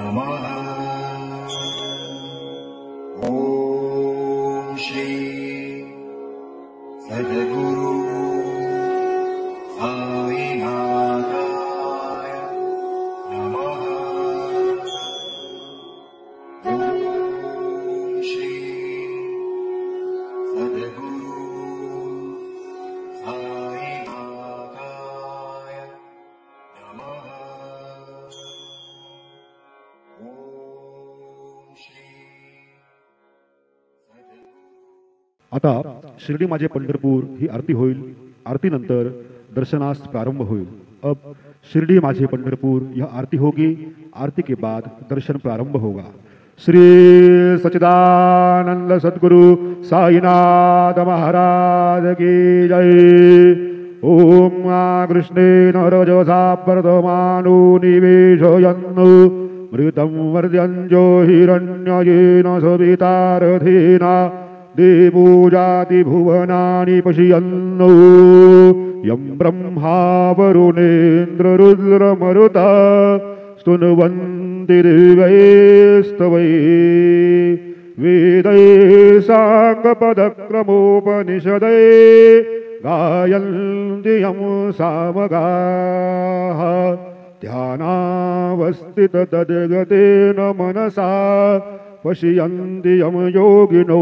नमः। ॐ श्री सद्गुरु साईनाथाय नमः। ॐ श्री सद्गुरु साईनाथाय नमः। ॐ श्री आता शिर्डी माझे पंढरपूर ही आरती होईल। आरतीनंतर दर्शनास प्रारंभ होईल। अब शिरडी माझे पंढरपुर यह आरती होगी। आरती के बाद दर्शन प्रारंभ होगा। श्री सच्चिदानंद सद्गुरु साईनाथ महाराज की जय। ओम कृष्णेन रजसा वर्धमानो निवेशयन् मृतं वर्ध्यञ्जो हिरण्ययेन सवितारथेना देवोजाति भुवनानि पश्यन्नो यं ब्रह्मा वरुणेन्द्र रुद्रमरुता स्तुन्वन्ति देवैस्तवै वेदै साङ्गपदक्रमोपनिषदै गायन्ति यं सामगाः ध्यानावस्थिततद्गतेन मनसा पश्यन्ति यं योगिनो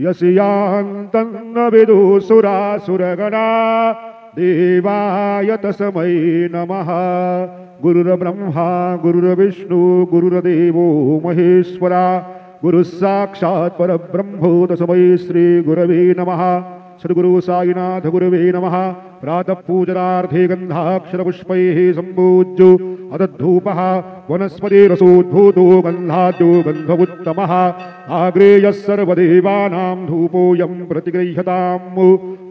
यस्यान्तन्न विदुसुरासुरगणा देवाय तस्मै नमः। गुरुर्ब्रह्मा गुरुर्विष्णु गुरुर्देवो महेश्वरा गुरुः साक्षात् परब्रह्मो तस्मै श्री गुरवे नमः। सद्गुरु साईनाथ गुरवे नमः। प्रातः पूजनार्थे गन्धाक्षरपुष्पैः सम्पूज्य अदद्धूपः वनस्पतिरसोद्भूतो गन्धाद्यो गन्धवुत्तमः आग्रेयः सर्वदेवानां धूपोऽयं प्रतिगृह्यताम्।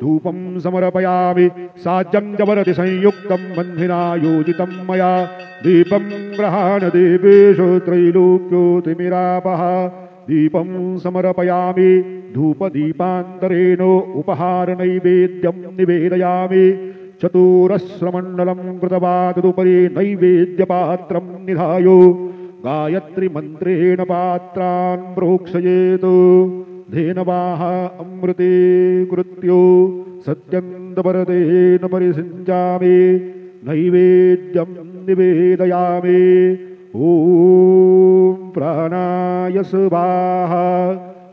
धूपं समर्पयामि साज्यं जवरति संयुक्तं बन्धिना योजितं मया दीपं गृहाण देवेषु त्रैलोक्योतिमिरापः। दीपं समर्पयामि धूपदीपान्तरेण उपहार नैवेद्यं निवेदयामि। चतुरस्रमण्डलं कृत्वा तदुपरि नैवेद्यपात्रं निधाय गायत्रीमन्त्रेण पात्रान् प्रोक्षयेत्। धेनवाः अमृते कृत्यो सत्यन्तपरतेन परिसिञ्चामि नैवेद्यं निवेदयामि। ॐ प्राणाय स्वाहा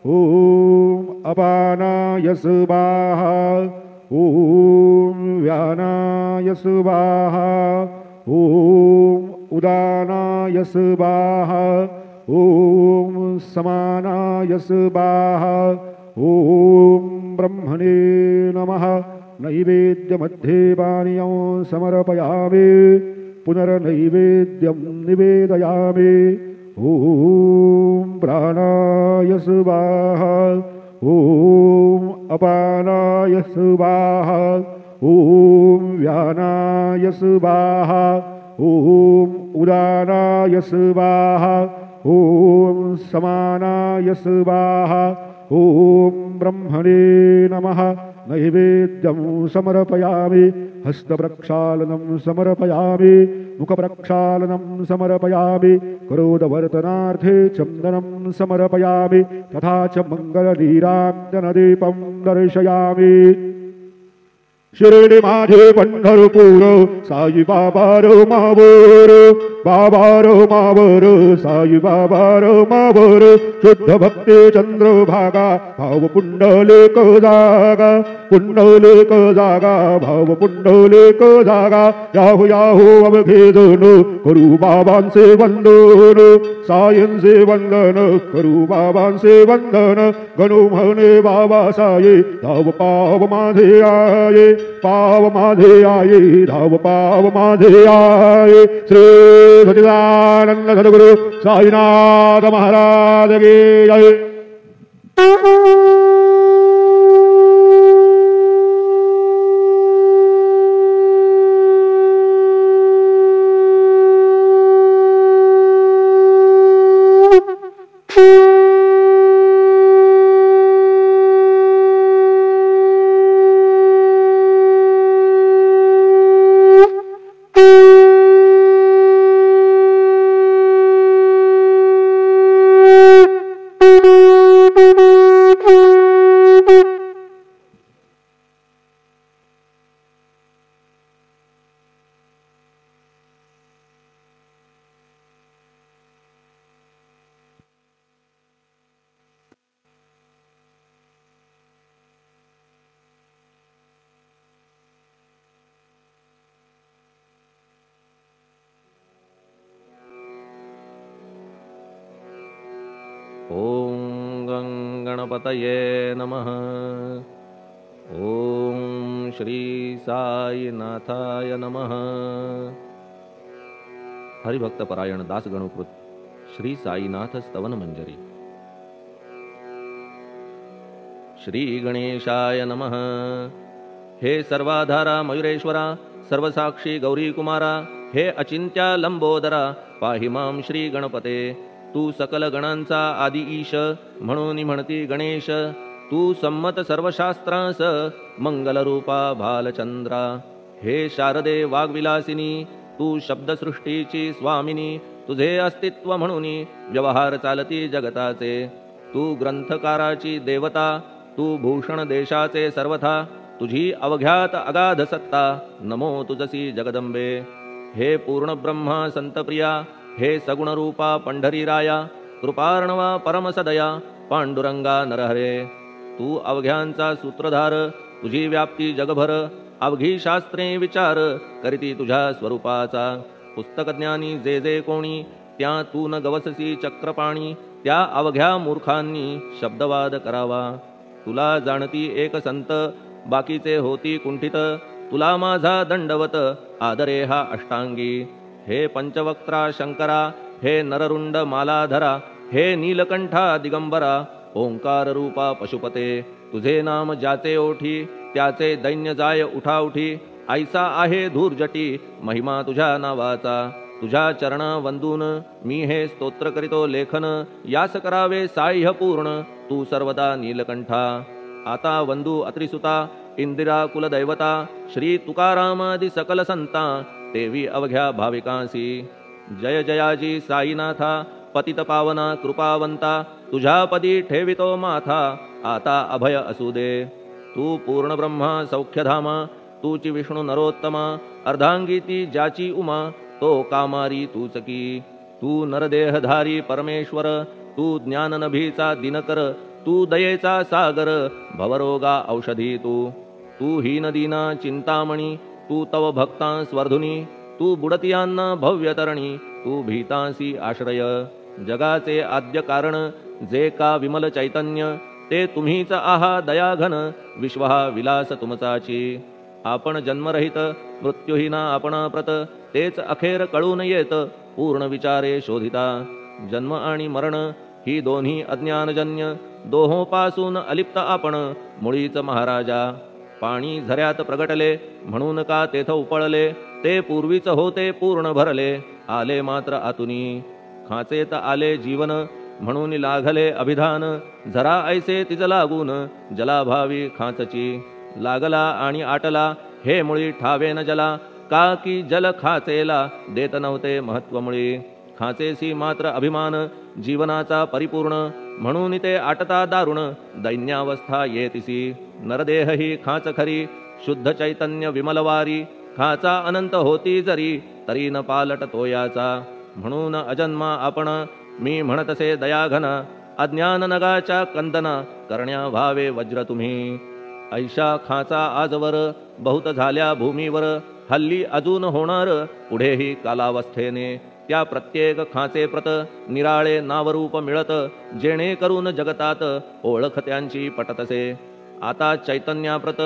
ॐ अपानाय स्वाहा ॐ व्यानाय स्वाहा ॐ उदानाय स्वाहा ॐ समानाय स्वाहा ॐ ब्रह्मणे नमः। नैवेद्यमध्ये पानीयं समर्पयामि पुनर्नैवेद्यं निवेदयामि। ॐ प्राणाय स्वाहा ॐ अपानाय स्वाहा ॐ व्यानाय स्वाहा ॐ उदानाय स्वाहा ॐ समानाय स्वाहा ॐ ब्रह्मणे नमः। नैवेद्यं समर्पयामि हस्तप्रक्षालनं समर्पयामि मुखप्रक्षालनं समर्पयामि करोदवर्तनार्थे चन्दनं समर्पयामि तथा च मङ्गलनीराञ्जनदीपं दर्शयामि। शिर्डी माझे पंढरपूर साई बाबा रो मावर बाबा रो मावर साई बाबा रो मावर शुद्ध भक्ती चंद्रभागा भाव पुंडलिक जागा पुंडलिक जागा भाव पुंडलिक जागा याहू याहू अवघेदन करू बाबांचे वंदन सायंचे वंदन करू बाबांचे वंदन गणू म्हणे बाबा साये धाव पाव माझे आये पाव माझे आये धाव पाव माझे आये। श्री सच्चिदानंद सद्गुरु साईनाथ महाराज की जय। ओम गणपतये नमः. ओम श्री साईनाथाय नमः. हरिभक्तपरायण दास गणुकृत श्री साईनाथ स्तवन मंजरी. श्री गणेशाय नमः. हे सर्वाधारा मयुरेश्वरा, सर्वसाक्षी गौरी कुमारा, हे अचिंत्या लंबोदरा, पाहि मां श्री गणपते. तू सकल गणांचा आदि ईश, म्हणून म्हणती गणेश. तू संमत सर्वशास्त्रांस, मंगलरूपा भालचंद्रा. हे शारदे वाग्विलासिनी, तू शब्दसृष्टीची स्वामिनी. तुझे अस्तित्व म्हणून व्यवहार चालती जगताचे. तू ग्रंथकाराची देवता, तू भूषण देशाचे सर्वथा. तुझी अवघ्यात अगाध सत्ता, नमो तुझसी जगदंबे. हे पूर्ण ब्रह्मा संतप्रिया, हे सगुण रूपा पंढरीराया. कृपार्णवा परमसदया, पांडुरंगा नरहरे. तू अवघ्यांचा सूत्रधार, तुझी व्याप्ती जगभर. अवघी शास्त्रे विचार करीती तुझ्या स्वरूपाचा. पुस्तकज्ञानी जे जे कोणी, त्या तू न गवससी चक्रपाणी. त्या अवघ्या मूर्खांनी शब्दवाद करावा. तुला जाणती एक संत, बाकीचे होती कुंठित. तुला माझा दंडवत, आदरे हा अष्टांगी. हे पंचवक्त्रा शंकरा, हे नररुंड मालाधरा. हे नीलकंठा दिगंबरा, ओंकार रूपा पशुपते. तुझे नाम ज्याचे ओठी, त्याचे दैन्य जाय उठाउठी. ऐसा आहे धूर्जटी, महिमा तुझ्या नावाचा. तुझ्या चरणा वंदून मी हे स्तोत्र करीतो लेखन. यास करावे साह्य पूर्ण, तू सर्वदा नीलकंठा. आता वंदू अत्रिसुता, इंदिरा कुलदैवता. श्री तुकारामादि सकल संता, देवी अवघ्या भाविकांसी. जय जयाजी साईनाथा, पतित पावना कृपावंता. तुझ्या पदी ठेवितो माथा, आता अभय असू दे. तू पूर्ण ब्रह्मा सौख्यधामा, तूची विष्णू नरोत्तमा. अर्धांगी ती ज्याची उमा, तो कामारी तूच की. तू नरदेहधारी परमेश्वर, तू ज्ञाननभीचा दिनकर. तू दयेचा सागर, भवरोगा औषधी तू. तू हीनदीना चिंतामणी, तू तव भक्तां स्वर्धुनी. तू बुडतियांना भव्यतरणी, तू भीतांसी आश्रय. जगाचे आद्य कारण, जे का विमल चैतन्य. ते तुम्हीच आहा दयाघन, विश्व हा विलास तुमचाची. आपण जन्मरहित, मृत्यूहीना आपणा प्रत. तेच अखेर कळून येत, पूर्ण विचारे शोधिता. जन्म आणि मरण ही दोन्ही अज्ञानजन्य. दोहोपासून अलिप्त आपण, मुळीच महाराजा. पाणी झऱ्यात प्रगटले, म्हणून का तेथ उपळले. ते पूर्वीच होते पूर्ण भरले, आले मात्र आतुनी. खाचेत आले जीवन, म्हणून लागले अभिधान. झरा ऐसे तिज लागून, जलाभावी खाचची. लागला आणि आटला, हे मुळी ठावे न जला. का की जल खाचेला देत नव्हते महत्व मुळी. खाचेसी मात्र अभिमान, जीवनाचा परिपूर्ण. म्हणून ते आटता दारुण, दैन्यावस्था येतिसी. नरदेह ही खाच खरी, शुद्ध चैतन्य विमलवारी. खाचा अनंत होती जरी, तरी न पालट तोयाचा. म्हणून अजन्मा आपण, मी म्हणतसे दयाघन. अज्ञान नगाच्या कंदना, करण्या व्हावे वज्र तुम्ही. ऐशा खाचा आजवर, बहुत झाल्या भूमीवर. हल्ली अजून होणार, पुढेही कालावस्थेने. त्या प्रत्येक खाचे प्रत, निराळे नावरूप मिळत. जेणे करून जगतात, ओळख त्यांची पटतसे. आता चैतन्याप्रत,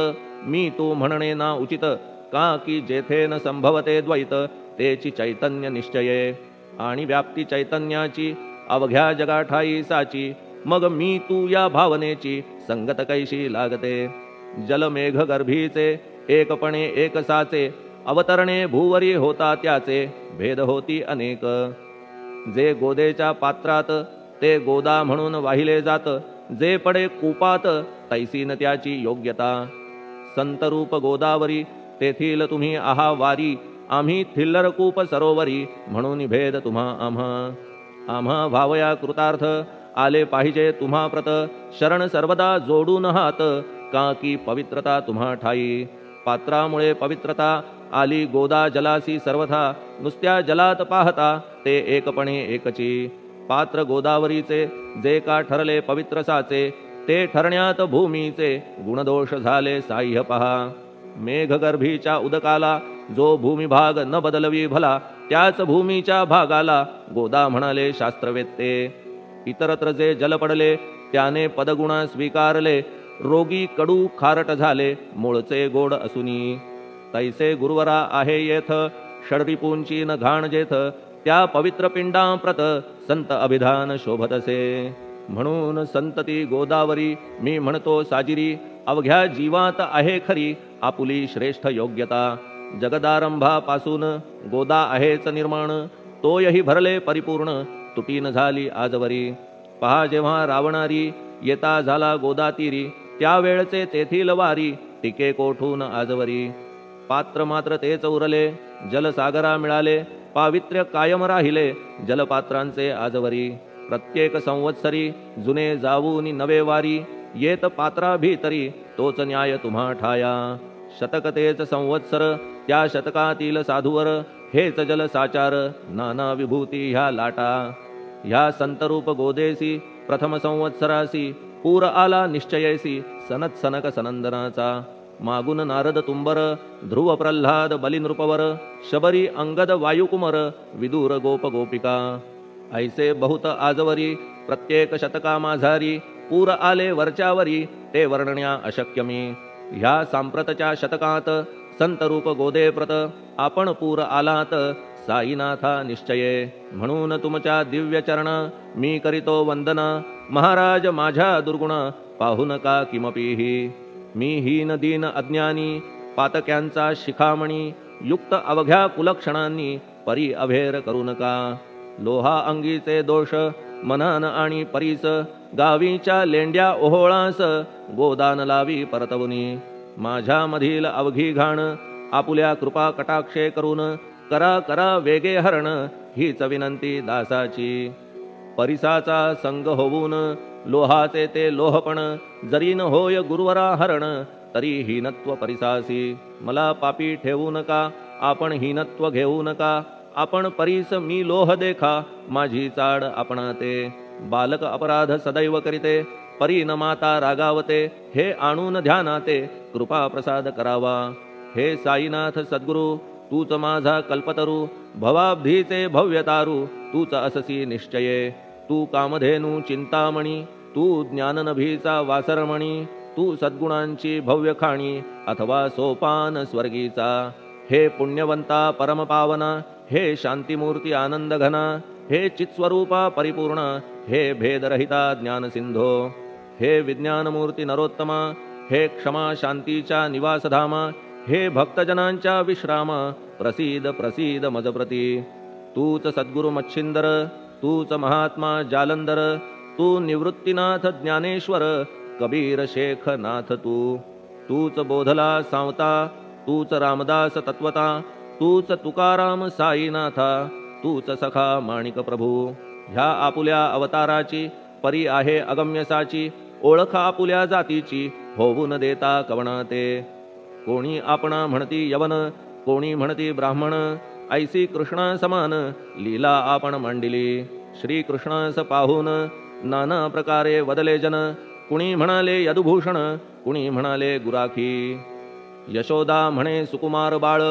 मी तू म्हणणे ना उचित. का की जेथे न संभवते द्वैत, तेची चैतन्य निश्चये. आणि व्याप्ती चैतन्याची, अवघ्या जगाठाई साची. मग मी तू या भावनेची, संगत कैशी लागते. जलमेघ गर्भीचे, एकपणे एक साचे. अवतरणे भूवरी होता त्याचे, भेद होती अनेक. जे गोदेच्या पात्रात, ते गोदा म्हणून वाहिले जात. जे पडे कूपात, तैसीन त्याची योग्यता. संतरूप गोदावरी, तेथील तुम्ही आहा वारी. आम्ही थिल्लर कूप सरोवरी, म्हणून भेद तुम्हा आम्हा. आम्हा भावया कृतार्थ, आले पाहिजे तुम्हा प्रत. शरण सर्वदा जोडून हात, का की पवित्रता तुम्हा ठाई. पात्रामुळे पवित्रता आली गोदा जलासी सर्वथा. नुसत्या जलात पाहता, ते एकपणे एकची. पात्र गोदावरीचे, जे का ठरले पवित्र साचे. ते ठरण्यात भूमीचे, गुणदोष झाले साह्य पहा. मेघगर्भीच्या उदकाला, जो भूमिभाग न बदलवी भला. त्याच भूमीच्या भागाला, गोदा म्हणाले शास्त्रवेत्ते. इतरत्र जे जल पडले त्याने पदगुणा स्वीकारले. रोगी कडू खारट झाले मूळचे गोड असुनी. तैसे गुरुवरा आहे येथ षडरिपूंची न घाण जेथ. त्या पवित्र पिंडाप्रत संत अभिधान शोभतसे. म्हणून संतती गोदावरी मी म्हणतो साजिरी. अवघ्या जीवात आहे खरी आपुली श्रेष्ठ योग्यता. जगदारंभापासून गोदा आहेच निर्माण. तोयही भरले परिपूर्ण तुटीन झाली आजवरी. पहा जेव्हा रावणारी येता झाला गोदातीरी. त्यावेळचे तेथील वारी टिके कोठून आजवरी. पात्र मात्र तेच उरले जलसागरा मिळाले. पावित्र्य कायम राहिले जलपात्रांचे आजवरी. प्रत्येक संवत्सरी जुने जाऊनी नवे वारी. येत पात्रा भीतरी तोच न्याय तुम्हा ठाया. शतक तेच संवत्सर त्या शतकातील साधूवर. हेच जल साचार नाना विभूती ह्या लाटा. ह्या संतरूप गोदेसी प्रथम संवत्सरासी. पूर आला निश्चयेसी सनत सनक सनंदनाचा. मागून नारद तुंबर ध्रुव प्रल्हाद बलिनृपवर. शबरी अंगद वायुकुमर विदूर गोप गोपिका. ऐसे बहुत आजवरी प्रत्येक शतका माझारी. पूर आले वरच्यावरी ते वर्णण्या अशक्यमी. ह्या सांप्रतच्या शतकात संतरूप गोदेप्रत. आपण पूर आलात साईनाथा निश्चये. म्हणून तुमच्या दिव्य चरण मी करीतो वंदना. महाराज माझ्या दुर्गुण पाहू नका किमपीही. मी हीन दीन अज्ञानी पातक्यांचा शिखामणी. युक्त अवघ्या कुलक्षणांनी परी अभेर करू नका. लोहा अंगीचे दोष मनान आणि परीस. गावीच्या लेंड्या ओहोळास गोदान लावी परतवनी. माझ्या मधील अवघी घाण आपुल्या कृपा कटाक्षे करून. करा करा वेगे हरण हीच विनंती दासाची. परिसाचा संग होऊन लोहाचे ते लोहपण. जरी न होय गुरुवरा हरण तरी हीनत्व परिसासी. मला पापी ठेवू नका आपण हीनत्व घेऊ नका. आपण परीस मी लोह देखा माझी चाड आपणाते. बालक अपराध सदैव करीते परी न माता रागावते. हे आणून ध्यानाते कृपा प्रसाद करावा. हे साईनाथ सद्गुरु तूच माझा कल्पतरू. भवाब्धीचे भव्यतारू तूच अससी निश्चये. तू कामधेनू चिंतामणी. तू ज्ञाननभीचा वासरमणी. तू सद्गुणांची भव्य खाणी अथवा सोपान स्वर्गीचा. हे पुण्यवंता परमपावना. हे शांतिमूर्ती आनंद घना. हे चित्स्वरूपा परिपूर्ण. हे भेदरहिता ज्ञानसिंधो. हे विज्ञानमूर्ती नरोत्तमा. हे क्षमा शांतीच्या निवासधामा. हे भक्तजनांच्या विश्रामा. प्रसीद प्रसीद मजप्रती. तूच सद्गुरु मच्छिंदर. तूच महात्मा जालंधर. तू निवृत्तीनाथ ज्ञानेश्वर. कबीर शेख नाथ तू. तूच बोधला सांवता. तूच रामदास तत्वता. तूच तुकाराम साईनाथा. तूच सखा माणिक प्रभू. ह्या आपुल्या अवताराची परी आहे अगम्यसाची. ओळख आपुल्या जातीची होऊन देता कवणाते. कोणी आपणा म्हणती यवन. कोणी म्हणती ब्राह्मण. ऐसी कृष्णा समान लीला आपण मांडिली. श्रीकृष्णास पाहून नाना प्रकारे वदले जन. कुणी म्हणाले यदुभूषण. कुणी म्हणाले गुराखी. यशोदा म्हणे सुकुमार बाळ.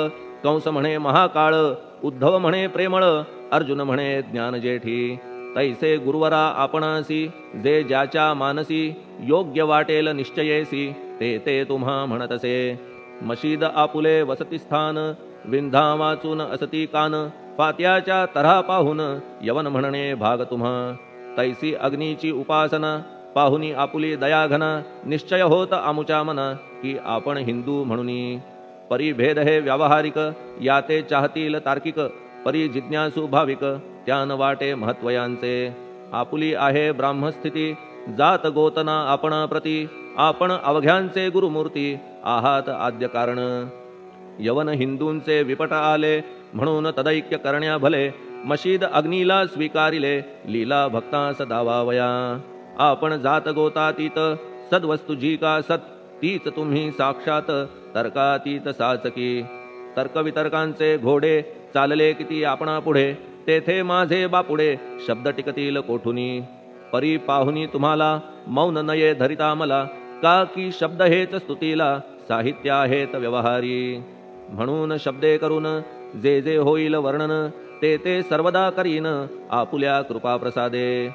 कंस म्हणे महाकाळ. उद्धव म्हणे प्रेमळ. अर्जुन म्हणे ज्ञानजेठी. तैसे गुरुवरा आपणासी. जे ज्याच्या मानसी योग्य वाटेल निश्चयेसी. ते ते तुम्हा म्हणतसे. मशीद आपुले वसतिस्थान. विंधा वाचून असती कान. फात्याच्या तऱ्हा पाहून यवन म्हणणे भाग तुम्हा. तैसी अग्नीची उपासना पाहुनी आपुली दयाघना. निश्चय होत आमुच्या मना की आपण हिंदू म्हणूनी. परिभेद हे व्यावहारिक याते चाहतील तार्किक. परी जिज्ञासू भाविक त्यान वाटे महत्वयांचे. आपुली आहे ब्राह्मस्थिती. जात गोतना आपणा प्रती. आपण अवघ्यांचे गुरुमूर्ती आहात आद्य कारण. यवन हिंदूंचे विपट आले म्हणून तदैक्य करण्या भले. मशीद अग्नीला स्वीकारिले लीला भक्तास दावावया. आपण जात गोतातीत सद्वस्तू जी का सत. तीच तुम्ही साक्षात तर्कातीत साचकी. तर्कवितर्कांचे घोडे चालले किती आपणा पुढे. तेथे माझे बापुडे शब्द टिकतील कोठुनी. परी पाहुनी तुम्हाला मौन नये धरिता मला. का की शब्द हेच स्तुतीला साहित्य आहेत व्यवहारी. म्हणून शब्दे करून जे जे होईल वर्णन. ते ते सर्वदा करीन आपुल्या कृपा प्रसादे.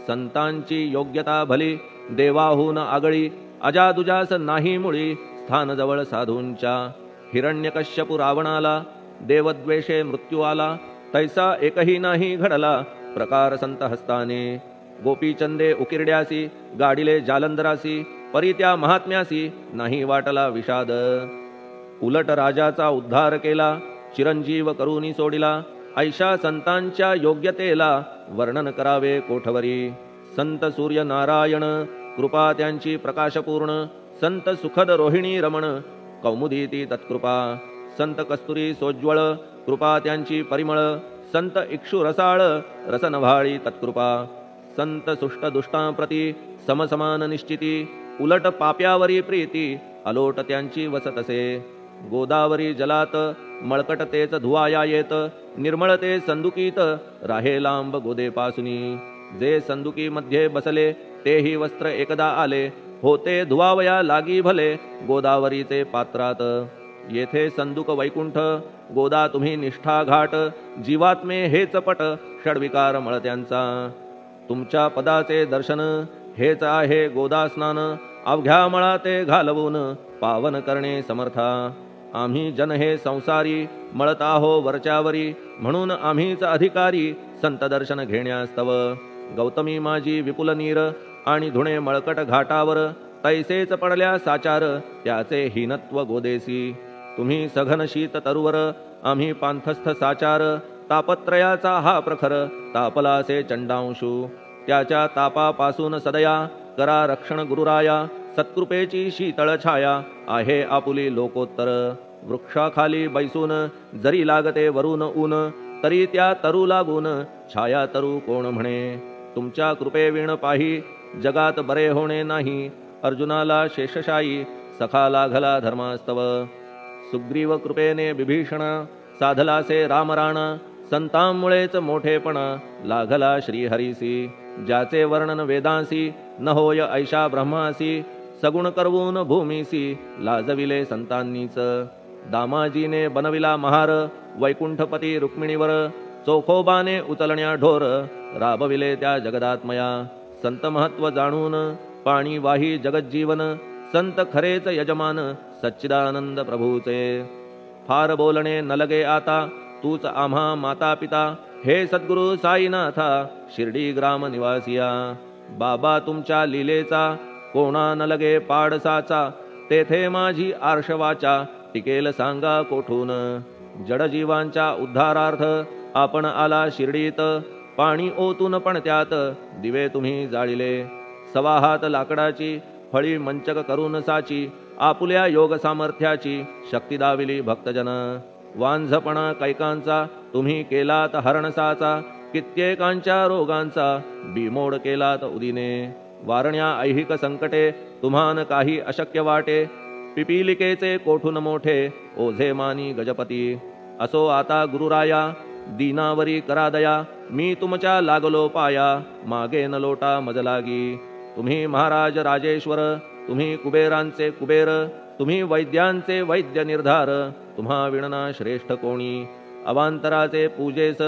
संतांची योग्यता भली देवाहून आगळी अजादुजास नाही मुळी स्थान जवळ साधूंच्या हिरण्यकश्यपू रावणाला देवद्वेषे मृत्यू आला तैसा एकही नाही घडला प्रकार संत हस्ताने गोपीचंदे उकिरड्यासी गाडिले जालंधरासी परी त्या महात्म्यासी नाही वाटला विषाद उलट राजाचा उद्धार केला चिरंजीव करूनी सोडिला ऐशा संतांच्या योग्यतेला वर्णन करावे कोठवरी संत सूर्य नारायण कृपा त्यांची प्रकाशपूर्ण संत सुखद रोहिणी रमण कौमुदी ती तत्कृपा संत कस्तुरी सोज्वळ कृपा त्यांची परिमळ संत इक्षु रसाळ रसनभाळी तत्कृपा संत सुष्ट दुष्टांप्रती समसमान निश्चिती उलट पाप्यावरी प्रीती अलोट त्यांची वसतसे गोदावरी जलात मळकट तेच धुवाया येत निर्मळ ते संदुकीत राहे लांब गोदेपासुनी जे संदुकी मध्ये बसले तेही वस्त्र एकदा आले होते धुवावया लागी भले गोदावरीचे पात्रात येथे संदुक वैकुंठ गोदा तुम्ही निष्ठा घाट जीवात्मे हेच पट षडविकार मळत्यांचा तुमच्या पदाचे दर्शन हेच आहे गोदा स्नान अवघ्या मळा ते घालवून पावन करणे समर्था आम्ही जन हे संसारी मळत आहो वरच्यावरी म्हणून आम्हीच अधिकारी संत दर्शन घेण्यास्तव गौतमी माझी विपुल नीर आणि धुणे मळकट घाटावर तैसेच पडल्या साचार त्याचे हीनत्व गोदेसी तुम्ही सघन शीत तरुवर आम्ही पांथस्थ साचार तापत्रयाचा हा प्रखर तापलासे चंडांशू त्याच्या तापापासून सदया करा रक्षण गुरुराया सत्कृपेची शीतळ छाया आहे आपुली लोकोत्तर वृक्षाखाली बैसून जरी लागते वरून ऊन तरी त्या तरू लागून छाया तरू कोण म्हणे तुमच्या कृपेविण पाही जगात बरे होणे नाही अर्जुनाला शेषशायी सखा लागला धर्मास्तव सुग्रीव कृपेने विभीषण साधलासे रामराण संतांमुळेच मोठेपणा लागला श्रीहरीसी ज्याचे वर्णन वेदांसी न होय ऐशा ब्रह्मासी सगुण करवून भूमीसी लाजविले संतांनीच दामाजीने बनविला महार वैकुंठपती रुक्मिणीवर चोखोबाने उचलण्या ढोर राबविले त्या जगदात्मया संत महत्व जाणून पाणी वाही जगज्जीवन संत खरेच यजमान सच्चिदानंद प्रभूचे फार बोलणे न लगे आता तूच आम्हा माता पिता हे सद्गुरु साईनाथा शिर्डी ग्राम निवासिया बाबा तुमच्या लीलेचा कोणा न लगे पाडसाचा तेथे माझी आर्षवाचा टिकेल सांगा कोठून जडजीवांच्या उद्धारार्थ आपण आला शिर्डीत पाणी ओतून पण त्यात दिवे तुम्ही जाळिले सवा हात लाकडाची फळी मंचक करून साची आपुल्या योग सामर्थ्याची शक्ती दाविली भक्तजन वांझपणा कैकांचा तुम्ही केलात हरणसाचा कित्येकांच्या रोगांचा बिमोड केलात उदिने वारण्या ऐहिक संकटे तुम्हान काही अशक्य वाटे पिपीलिकेचे कोठून मोठे ओझे मानी गजपती असो आता गुरुराया दीनावरी करा दया मी तुमच्या लागलो पाया मागे न लोटा मजलागी तुम्ही महाराज राजेश्वर तुम्ही कुबेरांचे कुबेर तुम्ही वैद्यांचे वैद्य निर्धार तुम्हा विणना श्रेष्ठ कोणी अवांतराचे पूजेस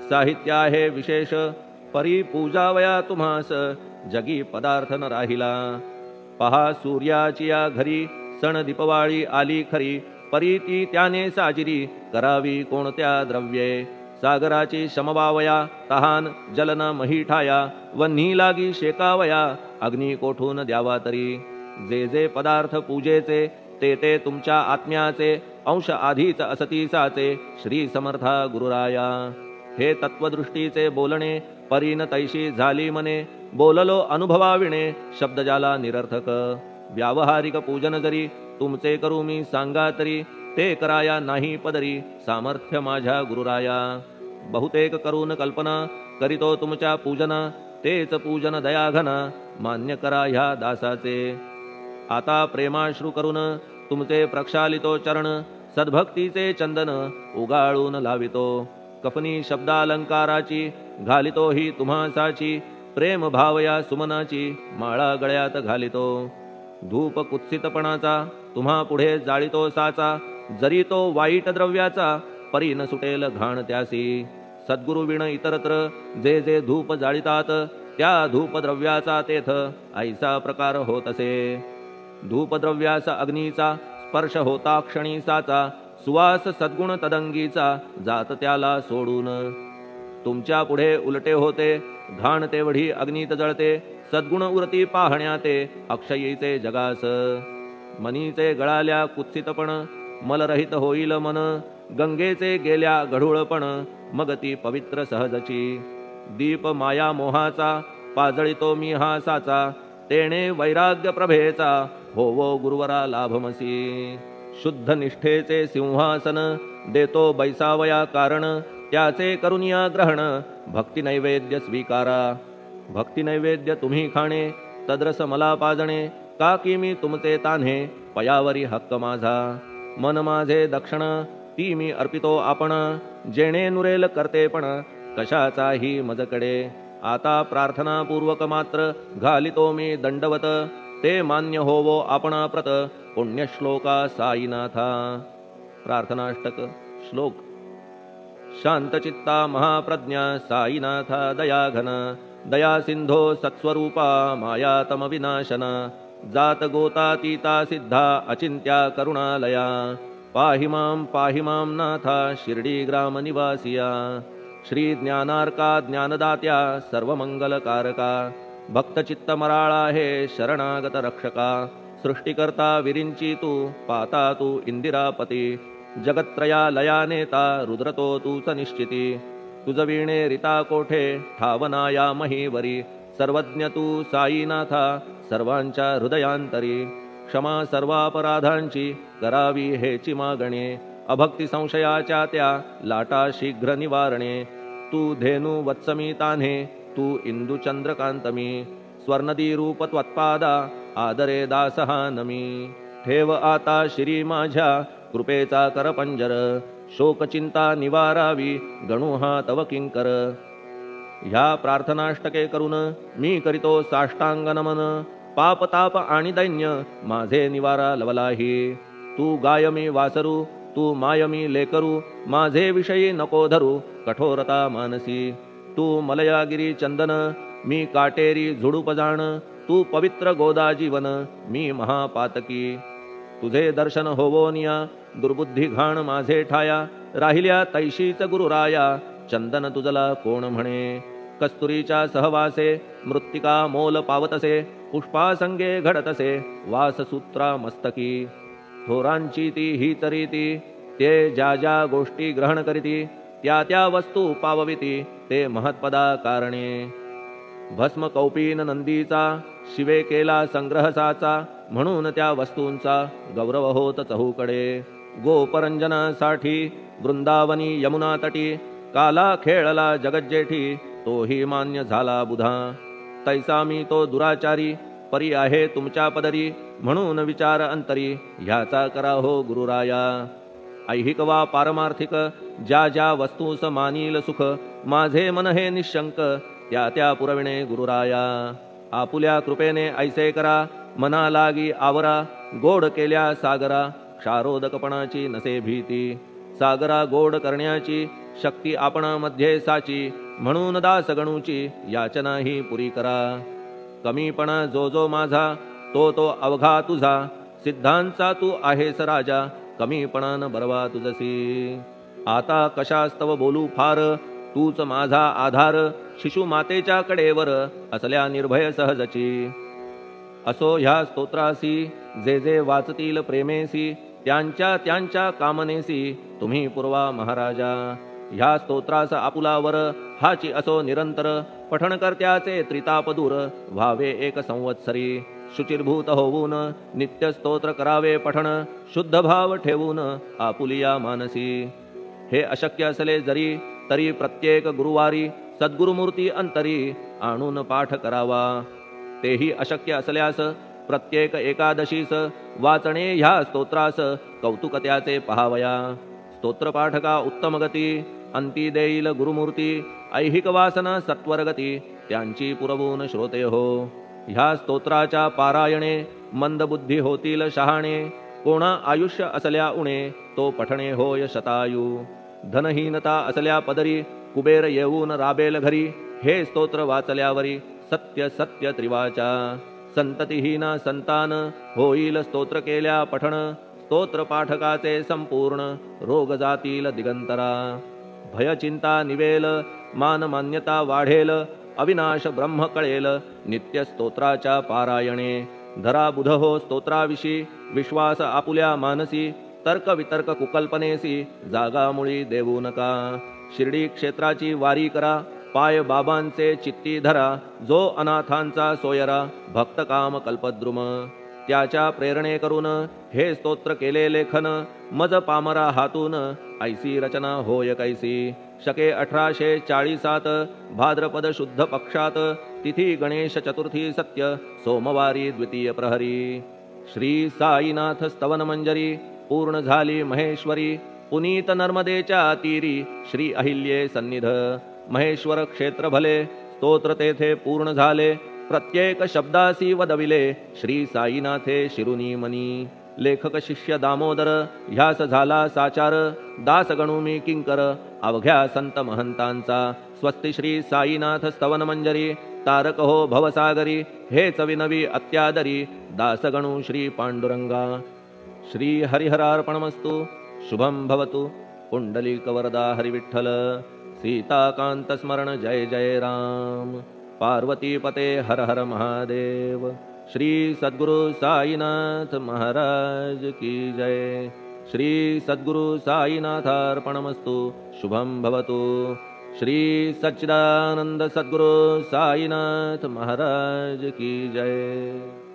साहित्य आहे विशेष परी पूजावया तुम्हास जगी पदार्थ न राहिला पहा सूर्याची या घरी सण दीपवाळी आली खरी परी ती त्याने साजिरी करावी कोणत्या द्रव्ये सागराची शमवावया तहान जलन महीठाया वन्ही लागी शेकावया अग्नी कोठून द्यावा तरी जे जे पदार्थ पूजेचे ते ते तुमच्या आत्म्याचे अंश आधीच असतीसाचे श्री समर्था गुरुराया हे तत्वदृष्टीचे बोलणे परीन तैशी झाली मने बोललो अनुभवाविणे शब्द जाला निरर्थक व्यावहारिक पूजन जरी तुमचे करू मी सांगा तरी ते कराया नाही पदरी सामर्थ्य माझ्या गुरुराया बहुतेक करून कल्पना करीतो तुमच्या पूजना तेच पूजन दयाघन मान्य करा ह्या दासाचे आता प्रेमाश्रू करून तुमचे प्रक्षालितो चरण सद्भक्तीचे चंदन उगाळून लावितो कफनी शब्दालंकाराची घालितो ही तुम्हासाची प्रेम भावया सुमनाची माळा गळ्यात घालितो धूप कुत्सितपणाचा तुम्हा पुढे जाळितो साचा जरी तो वाईट द्रव्याचा परी न सुटेल घाण त्यासी सद्गुरु विण इतरत्र जे जे धूप जाळितात त्या धूपद्रव्याचा तेथ ऐसा प्रकार होत असे. धूपद्रव्याचा अग्नीचा स्पर्श होता क्षणी साचा, सुवास सद्गुण तदंगीचा जात त्याला सोडून. तुमच्या पुढे उलटे होते घाण तेवढी अग्नीत जळते, सद्गुण उरती पाहण्या ते अक्षयीचे जगास. मनीचे गळाल्या कुत्सितपण मलरहित होईल मन, गंगेचे गेल्या गढूळपण मग ती पवित्र सहजची. दीप माया मोहाचा पाजळितो मी हा साचा, तेणे वैराग्य प्रभेचा होवो गुरुवरा लाभमसी. शुद्ध निष्ठेचे सिंहासन देतो बैसावया कारण, त्याचे करुनिया ग्रहण भक्ती नैवेद्य स्वीकारा. भक्ती नैवेद्य तुम्ही खाणे तद्रस मला पाजणे, का की मी तुमचे तान्हे पयावरी हक्क माझा. मन माझे दक्षिण ती मी अर्पितो आपण, जेणे नुरेल करतेपण कशाचाही मजकडे. आता प्रार्थनापूर्वक मात्र घालितो मी दंडवत, ते मान्य होवो आपण प्रत पुण्यश्लोका साईनाथा. प्रार्थनाष्टक श्लोक. शांतचित्ता महाप्रज्ञा साईनाथा दयाघन, दया सिंधो सत्स्वरूपा मायातम विनाशन. जात गोतातीता सिद्धा अचिंत्या करुणालया, पाहि मां नाथा शिर्डी ग्राम निवासिया. श्री ज्ञानार्का ज्ञानदात्या सर्वमंगलकारका, भक्तचित्त मराळा हे शरणागत रक्षका. सृष्टिकर्ता विरिंची तू पाता तू इंदिरापती, जगत्त्रया लया नेता रुद्रतो तूच निश्चिती. तुझ वीणे रिता कोठे ठावनाया महीवरी, सर्वज्ञ तू साईनाथा सर्वांच्या हृदयांतरी. क्षमा सर्वापराधांची करावी हेची मागणे, अभक्ती संशयाच्या त्या लाटा शीघ्र निवारणे. तू धेनू वत्समी तान्हे तू इंदू चंद्रकांतमी, स्वर्णदी रूप त्वत्पादा आदरे दासहा नमी. ठेव आता शिरी माझ्या कृपेचा करपंजर, शोकचिंता निवारावी गणू हा तव किंकर. ह्या प्रार्थनाष्टके करून मी करीतो साष्टांग नमन, पाप ताप आणि दैन्य माझे निवारा लवलाही. तू गायमी वासरू तू मायमी लेकरू, माझे विषयी नको धरू कठोरता मानसी. तू मलयागिरी चंदन मी काटेरी झुडूप जाण, तू पवित्र गोदा जीवन मी महापातकी. तुझे दर्शन होवोनिया दुर्बुद्धी घाण माझे ठाया, राहिल्या तैशीच गुरुराया चंदन तुझला कोण म्हणे. कस्तुरीच्या सहवासे मृत्तिका मोल पावतसे, पुष्पासंगे घडतसे वाससूत्रा मस्तकी. थोरांची ती हीच रीती, ते ज्या ज्या गोष्टी ग्रहण करीती, त्या त्या वस्तू पावविती ते महत्पदा कारणे. भस्म कौपीन नंदीचा शिवे केला संग्रह साचा, म्हणून त्या वस्तूंचा गौरव होत चहूकडे. गोपरंजनासाठी वृंदावनी यमुना तटी, काला खेळला जगज्जेठी तोही मान्य झाला बुधा. तैसा मी तो दुराचारी परी आहे तुमच्या पदरी, म्हणून विचार अंतरी ह्याचा करा हो गुरुराया. ऐहिक वा पारमार्थिक ज्या ज्या वस्तूस मानील सुख, माझे मन हे निशंक त्या त्या पुरविणे गुरुराया. आपुल्या कृपेने ऐसे करा मना लागी आवरा, गोड केल्या सागरा क्षारोदकपणाची नसे भीती. सागरा गोड करण्याची शक्ती आपणामध्ये साची, म्हणून दास गणूची याचना ही पुरी करा. कमीपणा जो जो माझा तो तो अवघा तुझा, सिद्धांचा तू आहेस राजा कमीपणान बरवा तुझसी. आता कशास्तव बोलू फार तूच माझा आधार, शिशु मातेच्या कडेवर असल्या निर्भय सहजची. असो ह्या स्तोत्रासी जे जे वाचतील प्रेमेसी, त्यांच्या त्यांच्या कामनेसी तुम्ही पुरवा महाराजा. ह्या स्तोत्रास आपुलावर हाची असो निरंतर, पठणकर्त्याचे त्रिताप दूर व्हावे एक संवत्सरी. शुचिर्भूत होऊन नित्य स्तोत्र करावे पठण, शुद्ध भाव ठेवून आपुलिया मानसी. हे अशक्य असले जरी तरी प्रत्येक गुरुवारी सद्गुरुमूर्ती अंतरी आणून पाठ करावा. तेही अशक्य असल्यास प्रत्येक एकादशीस वाचणे ह्या स्तोत्रास कौतुक त्याचे पहावया. स्तोत्रपाठका उत्तम गती अंती देईल गुरुमूर्ती, ऐहिक वासना सत्वरगती त्यांची पुरवून श्रोते हो. ह्या स्तोत्राच्या पारायणे मंदबुद्धी होतील शहाणे, कोणा आयुष्य असल्या उणे तो पठणे होय शतायू. धनहीनता असल्या पदरी कुबेर येऊन राबेल घरी, हे स्तोत्र वाचल्यावरी सत्य सत्य त्रिवाचा संततिहीना संतान होईल स्तोत्र केल्या पठण स्तोत्र पाठकाचे संपूर्ण रोग जातील दिगंतरा भय चिंता निवेल मान मान्यता वाढेल अविनाश ब्रह्म कळेल नित्य स्तोत्राच्या पारायणे धरा बुध हो स्तोत्राविषयी विश्वास आपुल्या मानसी तर्क वितर्क कुकल्पनेसी जागामुळी देऊ नका शिर्डी क्षेत्राची वारी करा पाय बाबांचे चित्ती धरा जो अनाथांचा सोयरा भक्त काम कल्पद्रुम त्याच्या प्रेरणे करून हे स्तोत्र केले लेखन मज पामरा हातून ऐसी रचना होय कैसी शके 1840 भाद्रपद शुद्ध पक्षात तिथी गणेश चतुर्थी सत्य सोमवारी द्वितीय प्रहरी श्री साईनाथ स्तवन मंजरी पूर्ण झाली महेश्वरी पुनीत नर्मदेच्या तीरी श्री अहिल्ये सन्निध महेश्वर क्षेत्र भले स्तोत्र तेथे पूर्ण झाले प्रत्येक शब्दासी वदविले श्री साईनाथे शिरुनी मनी लेखक शिष्य दामोदर ह्यास झाला साचार दास गणुमी किंकर अवघ्या संत महंतांचा स्वस्ति श्री साईनाथ स्तवन मंजरी तारक हो भवसागरी हेच विनवी अत्यादरी दासगणु श्री पांडुरंगा श्री हरिहरार्पणमस्तु शुभम भवतु पुंडलीकवरदा हरिविठ्ठल सीताकांत स्मरण जय जय राम पार्वती पते हर हर महादेव श्री सद्गुरु साईनाथ महाराज की जय श्री सद्गुरु साईनाथार्पणमस्तु शुभम भवतु श्री सच्चिदानंद सद्गुरु साईनाथ महाराज की जय।